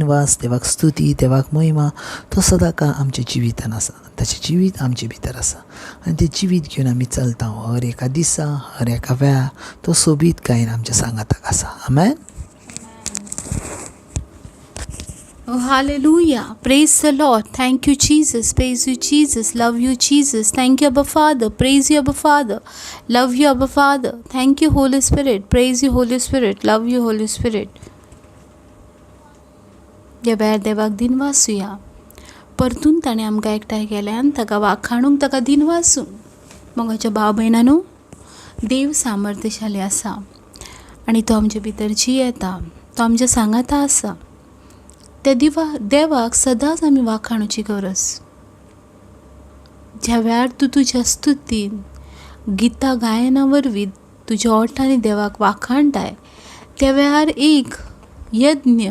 दिनवास, देवाक स्तुती, देवाक महिमा तो सदां काळ आमच्या जिवितान आसा. ताचें जिवीत आमचे भितर आसा आनी तें जिवीत घेवन आमी चलता. हर एका दिसा, हर एका वेळार तो सोबीत गायन आमच्या सांगाताक आसा. आमेन. Oh, hallelujah. Praise the Lord. Thank you, Jesus. Praise you, Jesus. Love you, Jesus. Thank you, Abba Father. Praise you, Abba Father. Love you, Abba Father. Thank you, Holy Spirit. Praise you, Holy Spirit. Love you, Holy Spirit. ह्या वेळार देवाक दिन वासूया. परतून ताणें आमकां एकठांय केल्यान ताका वाखाणूंक, ताका दिन वासूंक. मोगाच्या भाव भयणांनो, देव सामर्थ्यशाली आसा आनी तो आमचे भितर येता. तो आमच्या सांगाता आसा. त्या देवाक सदांच आमी वाखाणुची गरज. ज्या वेळार तूं तुज्या स्तुतीन, गितां गायना वरवीं तुज्या ओठांनी देवाक वाखाणटाय, त्या वेळार एक यज्ञ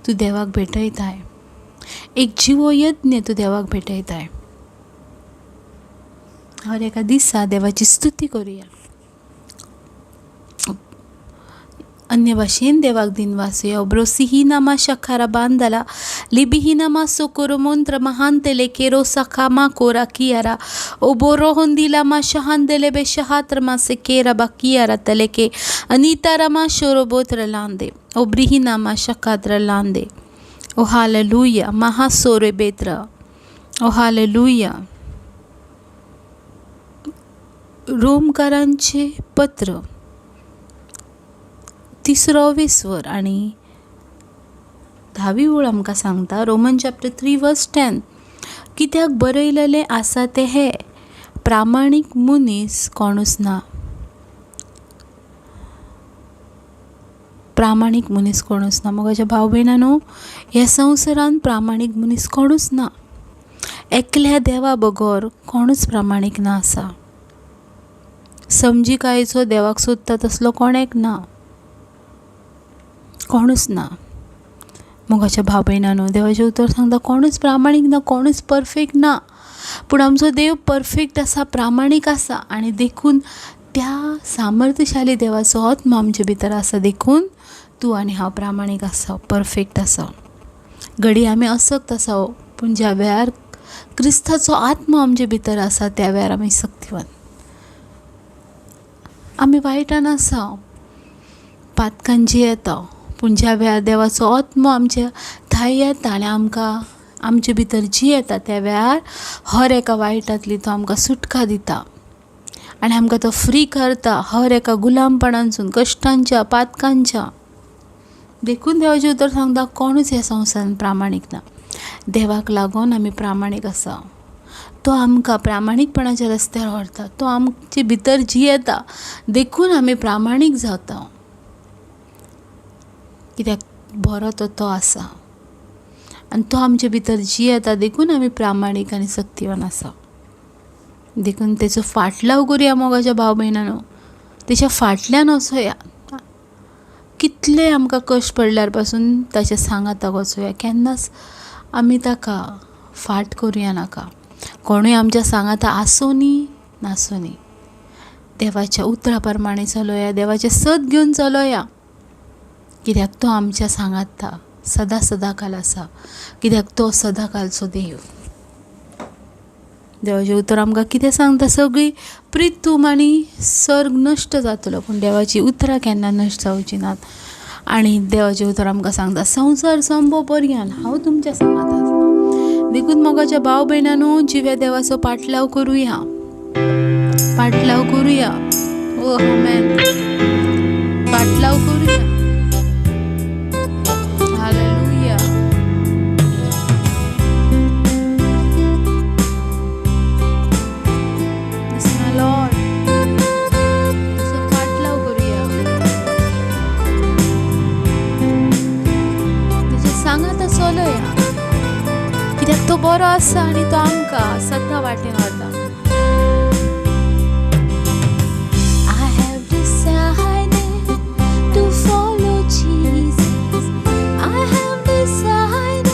तूं देवाक भेटयताय. एक जिवो यज्ञ तूं देवाक भेटयताय. हर एका दिसा देवाची स्तुती करुया. अन्य भाशेन देवाक दिन वासूया. ब्रोसिही नामा शखारा बांदला लिबिही नामा सोकोरो मंत्र महांतेले केरो सखामा कोरा कियारा ओ बोरो होंदिला मा शहांदेले बे शहात्र से केरा बाकियारा तलेके अनीता रमा शोरो बोत्र लांदे ओ ब्रिही नामा शकाद्र लांदे. ओ हालेलुया. महासोरे बेत्र. ओ हालेलुया. रोमकारांचे पत्र 3 स्वर आणि 10 ओळ आमकां सांगता. रोमन चॅप्टर 3 वर्स 10. कित्याक बरयलेलें आसा तें हे, प्रामाणीक मनीस कोणूच ना. प्रामाणीक मनीस कोणूच ना. मोगाच्या भाव भयणांनो, ह्या संवसारान प्रामाणीक मनीस कोणूच ना. एकल्या देवा बगर कोणूच प्रामाणीक ना आसा. समजिकायेचो देवाक सोदता तसलो कोणेक ना. कोणूच ना. मोगाच्या भाव भयणांनो, देवाचें उतर सांगता कोणूच प्रामाणीक ना, कोणूच परफेक्ट ना. पूण आमचो देव परफेक्ट आसा, प्रामाणीक आसा आनी देखून त्या सामर्थ्यशाली देवाचो आत्मा आमचे भितर आसा. देखून तूं आनी हांव प्रामाणीक आसा, परफेक्ट आसा. घडी आमी असक्त आसा, पूण ज्या वेळार क्रिस्ताचो आत्मा आमचे भितर आसा त्या वेळार आमी शक्तिवान. आमी वायटान आसा, पातकान जियेता, पूण ज्या वेळार देवाचो आत्मा आमच्या थंय येता आनी आमकां आमचे भितर जियेता त्या वेळार हर एका वायटांतली तो आमकां सुटका दिता आनी आमकां तो फ्री करता हर एका गुलामपणांसून, कश्टांच्या, पातकांच्या. देखून देवाचें उतर सांगता कोणूच ह्या संवसारान प्रामाणीक ना. देवाक लागून आमी प्रामाणीक आसा. तो आमकां प्रामाणीकपणाच्या रस्त्यार व्हरता. तो आमचे भितर जियेता. देखून आमी प्रामाणीक जाता. कित्याक बरो तो आसा आनी तो आमचे भितर जियेता. देखून आमी प्रामाणीक आनी शक्तिवान आसा. देखून तेचो फाटलाव करुया मोगाच्या भाव भयणांनो. तेच्या फाटल्यान वचोया. कितले आमकां कश्ट पडल्यार पासून ताच्या सांगाताक वचोया. केन्नाच आमी ताका फाट करुया नाका. कोणूय आमच्या सांगाता आसोनी नासोनी देवाच्या उतरा प्रमाणे चलोया. देवाचें सत घेवन चलोया. कित्याक तो आमच्या सांगाता सदां काल आसा. कित्याक तो सदांकालचो देव. देवाचें उतर आमकां कितें सांगता, सगळी पृथ्वी आनी सर्ग नश्ट जातलो पूण देवाची उतरां केन्ना नश्ट जावची नात. आनी देवाचें उतर आमकां सांगता संवसार संपो पर्यंत हांव तुमच्या सांगात आसा. देखून मोगाच्या भाव भयणांनो, जिव्या देवाचो पाटलाव करुया. पाटलाव करुया. ओ आमेन. पाटलाव करुया. कित्याक तो बरो आसा आनी तो आमकां सदां वाटेन व्हरता. I have decided to follow Jesus. I have decided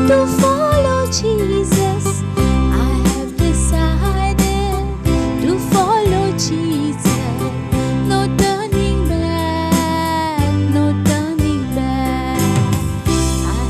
to follow Jesus. I have decided to follow Jesus. No turning back, no turning back. I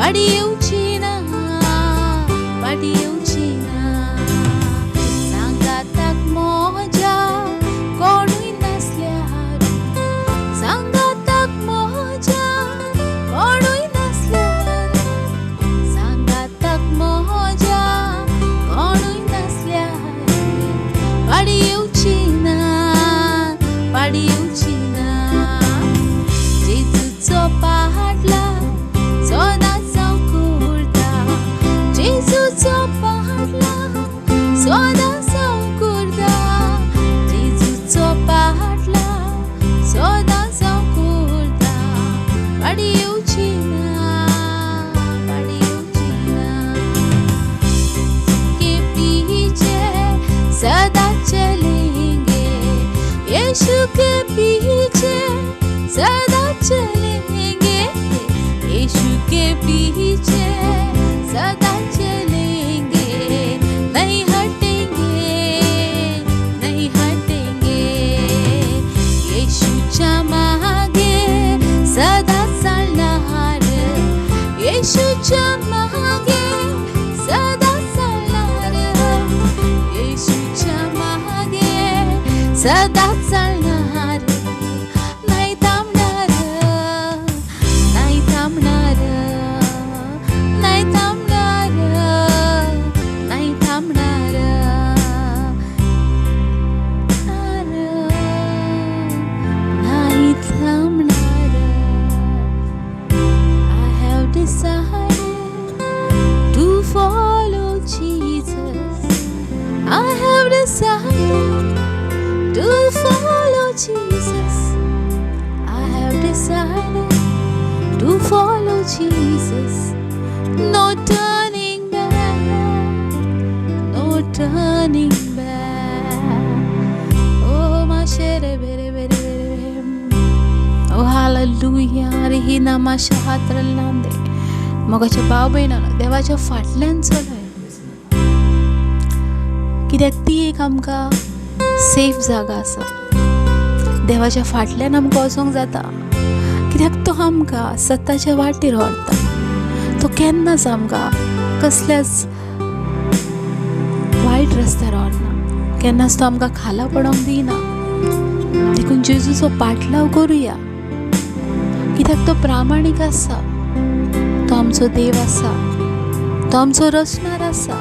पाडी येवची ना, पाडी येवची ना. सांगाताक मोज्या कोणूय नासल्यार, सांगाताक मोज्या कोणूय नासल्यार, सांगाताक मोज्या कोणूय नासल्यार, पाडी येवची ना, पाडी येवची ना. जेजूचो पाटला सदांच कुर्ता, जेजूचो पाटला सदांच कुर्ता, जेजूचो पाटला सदांच कुर्ता. पाडी येवची ना, पाडी येवची ना. के पीछे सदा चलेंगे, यीशु के पीछे सदा चलेंगे, यीशु के पीछे सदा चलेंगे. नहीं हटेंगे, नहीं हटेंगे. येशूच्या मागे सदा चालणार, येशूच्या मागे सदा चालणार, येशूच्या मागे सदा चालणार. नाही थांबणार, नाही थांबणार, नाही थांबणार, नाही थांबणार, नाही थांबणार. I have decided to follow Jesus. I have decided to follow Jesus. I have decided to follow Jesus. No turning back, no turning back. Oh, ma shere bere bere bere. Oh, hallelujah. Rihi nama shahatrल नांदे. मोगाच्या भाव भयणानो देवाच्या फाटल्यान चलय, कित्याक ती एक आमकां safe जागा आसा. देवाच्या फाटल्यान आमकां वचोंक जाता, कित्याक तो आमकां सत्याच्या वाटेर व्हरता. तो केन्नाच आमकां कसल्याच वायट रस्त्यार व्हरना, केन्नाच तो आमकां खाला पडोंक दिना. देखून जेजूचो पाटलाव करुया, कित्याक तो प्रामाणीक आसा. तो आमचो देव आसा, तो आमचो रचणार आसा,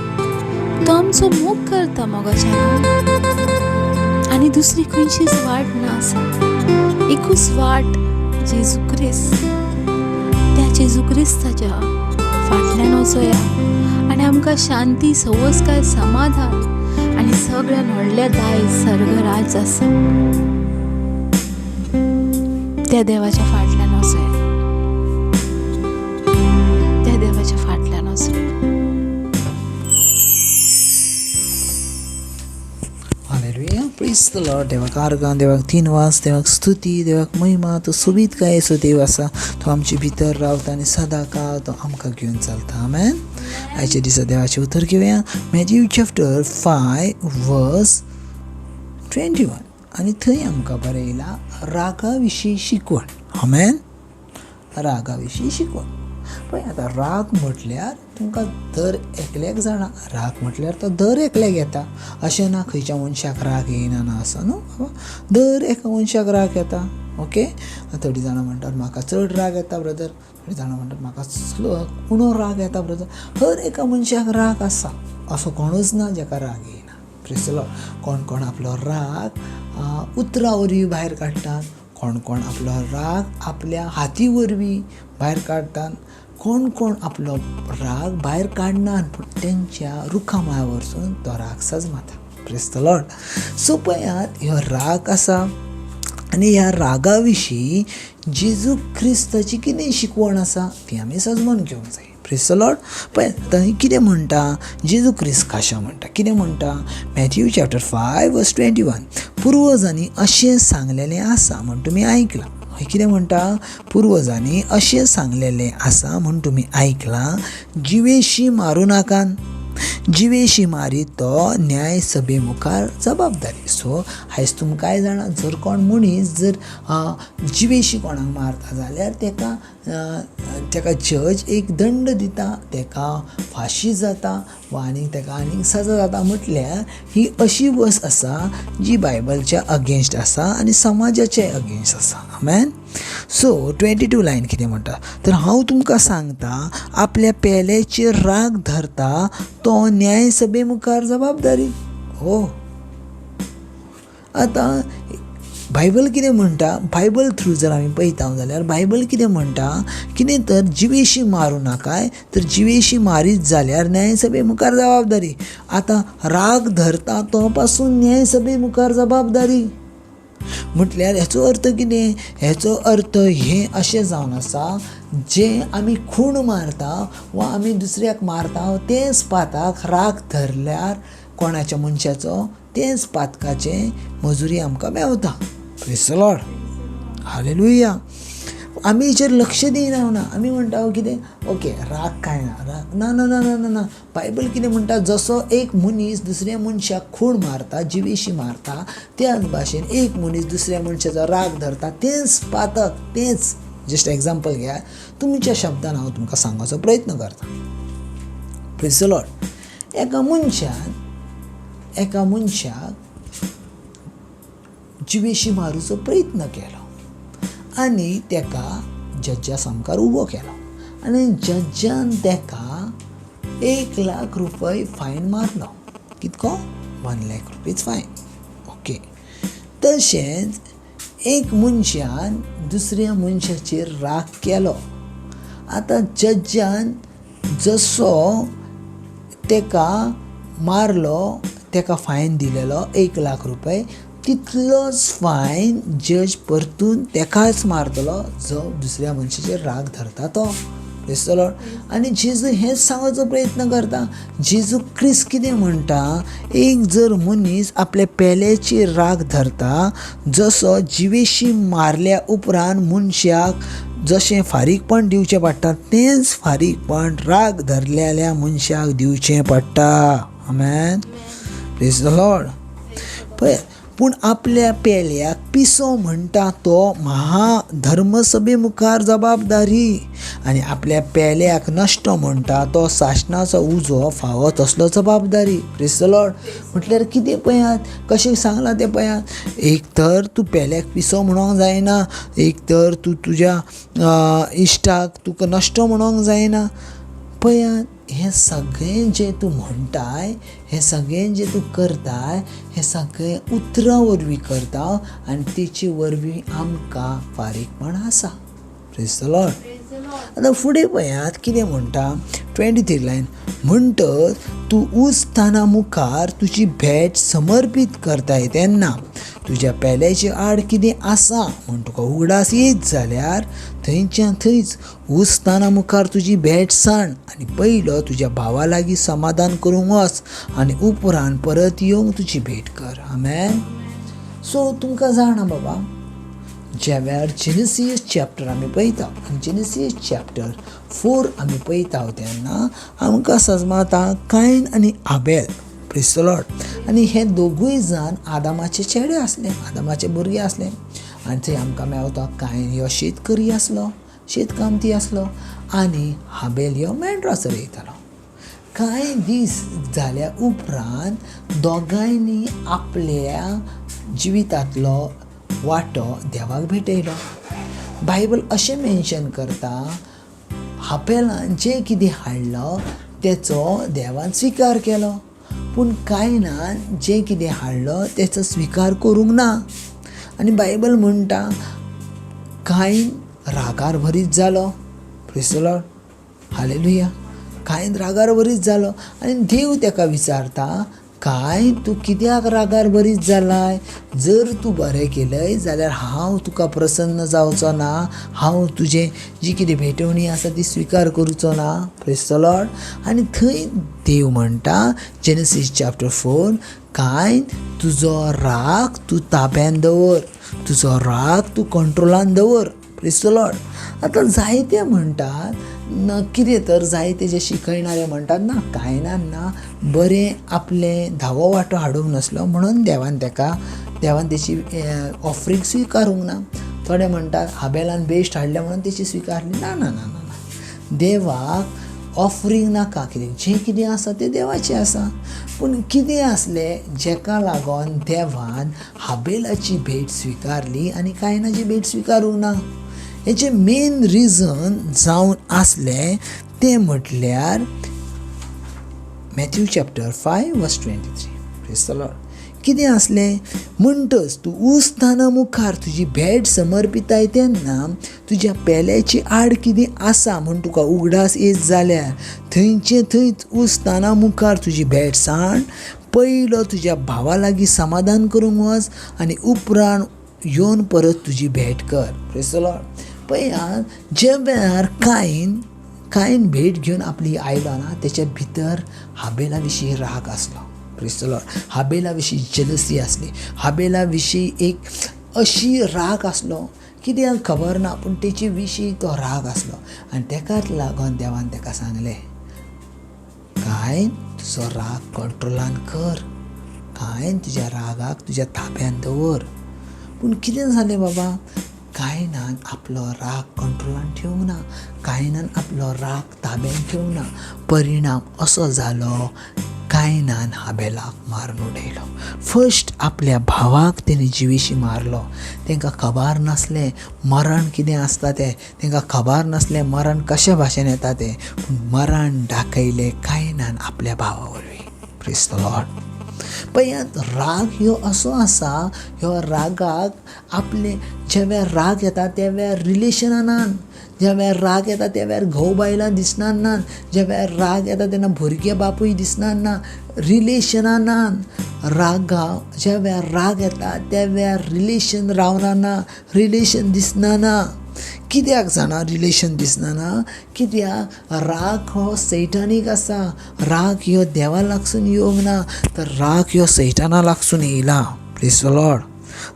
तो आमचो मोग करता मोगाच्यान. आनी दुसरी खंयचीच वाट ना आसा, एकूच वाट जेजू क्रिस्त. त्या जेजू क्रिस्ताच्या फाटल्यान वचोया आनी आमकां शांती, संवस्कार, समाधान आनी सगळ्यान व्हडलें दायज सर्गराज आसा. त्या देवाच्या फाटल्यान वचोया, त्या देवाच्या फाटल्यान वचोया. Hallelujah, praise the lord. देवाक आर्गां, देवाक दिनवास, देवाक स्तुती, देवाक महिमा. तो सोबीत काय असो देव आसा, तो आमचे भितर रावता आनी सदां काळ तो आमकां घेवन चलता. आमेन. आयच्या दिसा देवाचें उतर घेवया. मॅथ्यू चॅप्टर 5 वर्स 21 आनी थंय आमकां बरयला रागा विशीं शिकवण. आमेन. रागा विशीं शिकवण. पळय आतां राग म्हटल्यार तुमकां दर एकल्याक जाणा, राग म्हटल्यार तो दर एकल्याक येता. अशें ना खंयच्या मनशाक राग येयना ना असो न्हू. दर एका मनशाक राग येता. ओके. थोडी जाणां म्हणटात म्हाका चड राग येता ब्रदर, थोडी जाणां म्हणटात म्हाका उणो राग येता ब्रदर. हर एका मनशाक राग आसा, असो कोणूच ना जाका राग येयना. Praise the Lord. कोण कोण आपलो राग उतरां वरवीं भायर काडटात, कोण कोण आपलो राग आपल्या हाती वरवीं भायर काडटात, कोण कोण आपलो राग भायर काडनात पूण तेंच्या रुखामाळा वरसून तो राग सजमाता. Praise the lord. सो पळयात ह्यो राग आसा आनी ह्या रागा विशीं जेजू क्रिस्ताची कितें शिकवण आसा ती आमी सजमून घेवंक जाय. Praise the lord. पळय थंय कितें म्हणटा जेजू क्रिस्त कशें म्हणटा, कितें म्हणटा. मॅथ्यू चॅप्टर 5 वर्स 21. पुर्वजांनी अशें सांगलेलें आसा म्हण तुमी आयकलां. हय कितें म्हणटा. पुर्वजांनी अशें सांगलेलें आसा म्हण तुमी आयकलां, जिवेशी मारूं नाकात, जिवेशी मारी तो न्याय सभे मुखार जबाबदारी. सो आयज तुमकां काय जाणा, जर कोण मनीस जर जिवेशी कोणाक मारता जाल्यार तेका जज एक दंड दिता, तेका फाशी जाता वा तेका आनीक सजा जाता. म्हटल्यार ही अशी वस्त आसा जी बायबलच्या अगेन्स्ट आसा आनी समाजाचे अगेन्स्ट आसा. आमेन. सो 22 लायन कितें म्हणटा तर हांव तुमकां सांगता, आपल्या पेल्याचेर राग धरता तो न्याय सभे मुखार जबाबदारी. हो, आतां बायबल कितें म्हणटा, बायबल थ्रू जर आमी पळयता जाल्यार बायबल कितें म्हणटा, कितें तर जिवेशी मारूं नाकाय, तर जिवेशी मारीत जाल्यार न्याय सभे मुखार जबाबदारी. आतां राग धरता तो पासून न्याय सभे मुखार जबाबदारी. म्हटल्यार हेचो अर्थ कितें? हेचो अर्थ हे अशें जावन आसा, जे आमी खूण मारता वा आमी दुसऱ्याक मारता तेच पाताक राग धरल्यार कोणाच्या मनशाचो तेच पातकाचे मजुरी आमकां Mewat. Praise the Lord. Hallelujah. आमी हेचेर लक्ष दिना. आमी म्हणटा कितें, ओके राग काय ना, राग ना ना ना ना ना ना. बायबल कितें म्हणटा, जसो एक मनीस दुसऱ्या मनशाक खूण मारता, जिवेशी मारता, त्याच भाशेन एक मनीस दुसऱ्या मनशाचो राग धरता तेच पातक, तेच. जस्ट एग्जाम्पल घ्या, तुमच्या शब्दान हांव तुमकां सांगपाचो प्रयत्न करता. Praise the Lord. एका मनशाक जिवेशी मारूचो प्रयत्न केलो आनी तेका जज्जा सामकार उबो केलो आनी जज्जान तेका 1,00,000 रुपये फायन मारलो. कितको? 1,00,000 रुपीज फायन. ओके. तशेंच एक मनशान दुसऱ्या मनशाचेर राग केलो. आतां जज्जान जसो तेका मारलो, तेका फायन दिलेलो 1,00,000 रुपये, तितलोच फायन जज परतून तेकाच मारतलो जो दुसऱ्या मनशाचेर राग धरता तो. Praise the Lord. आनी जेजू हेंच सांगपाचो प्रयत्न करता. जेजू क्रिस्त कितें म्हणटा, एक जर मनीस आपल्या पेल्याचेर राग धरता, जसो जिवेशी मारल्या उपरांत मनशाक जशें फारीकपण दिवचें पडटा तेंच फारीकपण राग धरलेल्या मनशाक दिवचें पडटा. आमेन. Praise the lord. पळय, पूण आपल्या पेल्याक पिसो म्हणटा तो महाधर्मसभे मुखार जबाबदारी आनी आपल्या पेल्याक नश्ट म्हणटा तो शासनाचो उजो फावो तसलो जबाबदारी. Praise the Lord. म्हटल्यार कितें पळयात, कशें सांगलां तें पळयात. एक तर तूं पेल्याक पिसो म्हणोंक जायना, एक तर तूं तुज्या इश्टाक तुका नश्ट म्हणोंक जायना. पळयात, हें सगळें जें तूं म्हणटाय, हें सगळें जें तूं करताय, हें सगळें उतरां वरवीं करता आनी तेचे वरवीं आमकां फारीकपण आसा. Praise the Lord. आतां फुडें पळयात कितें म्हणटा. 23 लायन म्हणटच तूं उस्ताना मुखार तुजी भेट समर्पीत करताय तेन्ना तुज्या पेल्याची आड कितें आसा म्हूण तुका उगडास येयत जाल्यार थंयच्या थंयच उस्ताना मुखार तुजी भेट सांड आनी पयलो तुज्या भावा लागीं समाधान करूंक वच आनी उपरांत परत येवंक तुजी भेट कर. आमेन. सो तुमकां जाणा बाबा, ज्या वेळार जेनेसीस चॅप्टर आमी पळयता आनी जेनेसीस चॅप्टर 4 आमी पळयता तेन्ना आमकां समजता कायन आनी आबेल. Praise the Lord. आनी हे दोगूय जाण आदामाचे चेडे आसले, आदामाचे भुरगे आसले. आनी थंय आमकां मेवता कायन हो शेतकरी आसलो, शेतकामती आसलो आनी हाबेल हो मेंढरां चरयतालो. कांय दीस जाल्या उपरांत दोगांयनी आपल्या जिवितांतलो वांटो देवाक भेटयलो. बायबल अशें मेन्शन करता, हाबेलान जें कितें हाडलो तेचो देवान स्विकार केलो, पूण कायनान जें कितें हाडलो तेचो स्विकार करूंक ना. आनी बायबल म्हणटा कायन रागार भरीत जालो. Praise the Lord. हालेलुया. कायन रागार भरीत जालो आनी देव तेका विचारता, कायन तूं कित्याक रागार भरीत जालाय? जर तूं बरें केलय जाल्यार हांव तुका प्रसन्न जावचो ना, हांव तुजें जी कितें भेटवणी आसा ती स्विकार करूचो ना. Praise the Lord. आनी थंय देव म्हणटा जेनेसीस चॅप्टर 4, कायन तुजो राग तूं ताब्यान दवर, तुजो राग तूं कंट्रोलान दवर. Praise the Lord. आतां जायते म्हणटात कितें तर जायते जे शिकयणारे म्हणटात ना, कायनान बरें आपलें धावो वांटो हाडूंक नासलो म्हणून देवान तेची ऑफरींग स्विकारूंक ना. थोडे म्हणटात हाबेलान बेश्ट हाडलें म्हणून तेची स्विकारली. ना ना ना ना ना देवाक ऑफरींग नाका. जें कितें आसा तें देवाचें आसा. पूण कितें आसलें जेका लागोन देवान हाबेलाची भेट स्विकारली आनी कायनाची भेट स्विकारूंक ना. हेचें मेन रिजन जावन आसलें तें म्हटल्यार मॅथ्यू चॅप्टर 5 वर्स 23. Praise the Lord. कितें आसलें म्हणटच तूं उस्ताना मुखार तुजी भेट समर्पिताय तेन्ना तुज्या पेल्याची आड कितें आसा म्हूण तुका उगडास येत जाल्यार थंयचे थंयच उस्ताना मुखार तुजी भेट सांड. पयलो तुज्या भावा लागीं समाधान करूंक वच आनी उपरांत येवन परत तुजी भेट कर. Praise the Lord. पळयात, जे वेळार कायन भेट घेवन आपली आयलो ना, तेच्या भितर हाबेला विशीं राग आसलो. Praise the Lord. हाबेला विशीं जेलसी आसली. हाबेला विशीं एक अशी राग आसलो, कित्याक खबर ना पूण तेचे विशीं तो राग आसलो. आनी तेकाच लागून देवान तेका सांगलें, कायन तुजो राग कंट्रोलान कर. कायन तुज्या रागाक तुज्या ताब्यान दवर. पूण कितें जालें बाबा, कायनान आपलो राग कंट्रोलान ठेवूंक ना. कायनान आपलो राग ताब्यान ठेवूंक ना. परिणाम असो जालो, कायनान हाबेलाक मारून उडयलो. फर्स्ट आपल्या भावाक तेणी जिवेशी मारलो. तांकां खबर नासलें मरण कितें आसता तें. तांकां खबर नासलें मरण कशा भाशेन येता तें. पूण मरण दाखयलें कायनान आपल्या भावा वरवीं. Praise the Lord. पळयात, राग ह्यो असो आसा, ह्यो रागाक आपले ज्या वेळार राग येता त्या वेळार रिलेशनान, ज्या वेळार राग येता त्या वेळार घोव बायलां दिसनात ना, ज्या वेळार राग येता तेन्ना भुरगे बापूय दिसनात ना, रिलेशनान ज्या वेळार राग येता त्या वेळार रिलेशन रावना, रिलेशन दिसना. कित्याक जाणा रिलेशन दिसना? कित्याक राग हो सैतानीक आसा. राग ह्यो देवा लागसून येवंक ना, तर राग ह्यो सैताना लागसून येयला. Praise the Lord.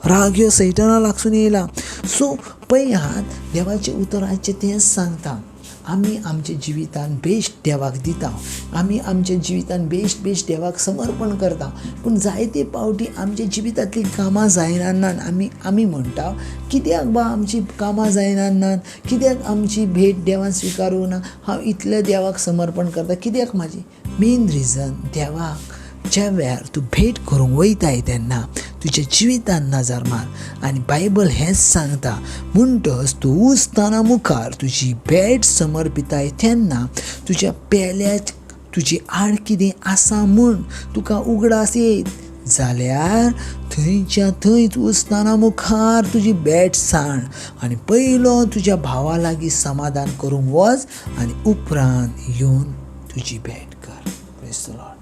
राग ह्यो सैताना लागसून येयला. सो पळयात, देवाचें उतराचें तेंच सांगता, आमी आमच्या जिवितान बेश्ट देवाक दिता. आमी आमच्या जिवितान बेश्ट देवाक समर्पण करता. पूण जायते पावटी आमच्या जिवितांतलीं कामां जायनात. आमी म्हणटा, कित्याक बा आमची कामां जायनात, कित्याक आमची भेट देवान स्विकारूंक ना, हांव इतलें देवाक समर्पण करता, कित्याक म्हाजी. मेन रिजन, देवाक ज्या वेळार तूं भेट करूंक वयताय तेन्ना तुज्या जिवितान नजर मार. आनी बायबल हेंच सांगता, म्हणटच तूं उस्ताना मुखार तुजी भेट समर्पिताय तेन्ना तुज्या पेल्याच तुजी आड कितें आसा म्हूण तुका उगडास येत जाल्यार थंयच्या थंयच उस्ताना मुखार तुजी भेट सांड आनी पयलो तुज्या भावा लागीं समाधान करूंक वच आनी उपरांत येवन तुजी भेट कर. Praise the Lord.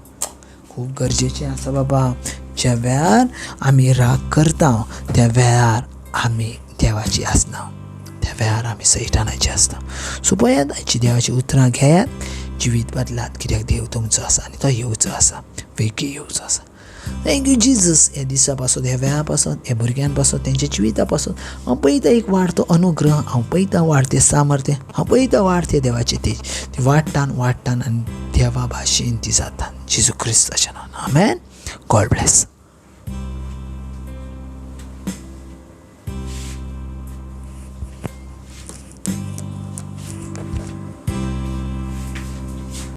खूब गरजेचें आसा बाबा. ज्या वेळार आमी राग करता त्या वेळार आमी देवाची आसना, त्या वेळार आमी सैतानाची आसता. सो पळयात, आयची देवाची उतरां घेयात, जिवीत बदलात. कित्याक देव तुमचो आसा आनी तो येवचो आसा, वेगी येवचो आसा. Thank you Jesus. ह्या दिसा पासून, ह्या वेळा पासून, ह्या भुरग्यां पासून, तेंच्या जिविता पासून हांव पळयता एक वाडतो अनुग्रह, हांव पळयता वाडते सामर्थ्य, हांव पळयता वाडते देवाचे तेज. ती वाडटान आनी देवा भाशेन ती जातात. जेजू क्रिस्ताच्या नांवान. आमेन. God bless.